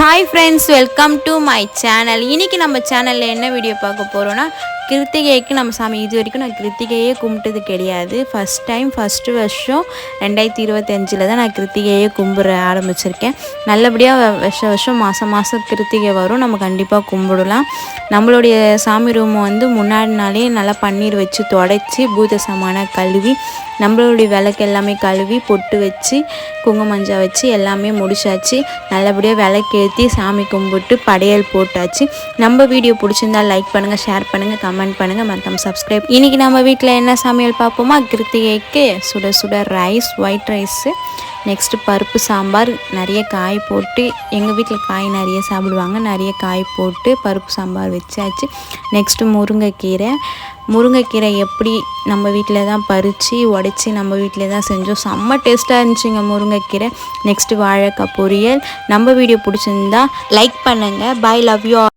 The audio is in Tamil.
Hi friends, welcome to my channel. இன்னைக்கு நம்ம சேனல்ல என்ன வீடியோ பார்க்க போறோம்னா கிருத்திகைக்கு நம்ம சாமி இது வரைக்கும் நான் கிருத்திகையே கும்பிட்டது கிடையாது. ஃபர்ஸ்ட் வருஷம் 2025ல தான் நான் கிருத்திகையே கும்பிட ஆரம்பிச்சிருக்கேன். நல்லபடியாக வருஷம் மாதம் கிருத்திகை வரும், நம்ம கண்டிப்பாக கும்பிடலாம். நம்மளுடைய சாமி ரூமை வந்து முன்னாடி நாளே நல்லா பன்னீர் வச்சு துடைச்சி பூத சாமான கழுவி நம்மளுடைய விளக்கு எல்லாமே கழுவி பொட்டு வச்சு குங்குமஞ்சா வச்சு எல்லாமே முடிச்சாச்சு. நல்லபடியாக விளக்கேற்றி சாமி கும்பிட்டு படையல் போட்டாச்சு. நம்ம வீடியோ பிடிச்சிருந்தா லைக் பண்ணுங்கள், ஷேர் பண்ணுங்கள், கமெண்ட் பண்ணுங்கள், மறக்காம சப்ஸ்கிரைப். இன்றைக்கி நம்ம வீட்டில் என்ன சமையல் பார்ப்போமா? கிருத்திகைக்கு சுட சுட ரைஸ், ஒயிட் ரைஸு, நெக்ஸ்ட்டு பருப்பு சாம்பார், நிறைய காய் போட்டு, எங்கள் வீட்டில் காய் நிறைய சாப்பிடுவாங்க, நிறைய காய் போட்டு பருப்பு சாம்பார் வச்சாச்சு. நெக்ஸ்ட்டு முருங்கைக்கீரை எப்படி நம்ம வீட்டில் தான் பறித்து உடச்சி நம்ம வீட்டில் தான் செஞ்சோம். செம்ம டேஸ்ட்டாக இருந்துச்சுங்க முருங்கைக்கீரை. நெக்ஸ்ட்டு வாழைக்காய் பொரியல். நம்ம வீடியோ பிடிச்சிருந்தா லைக் பண்ணுங்கள். Bye, love you.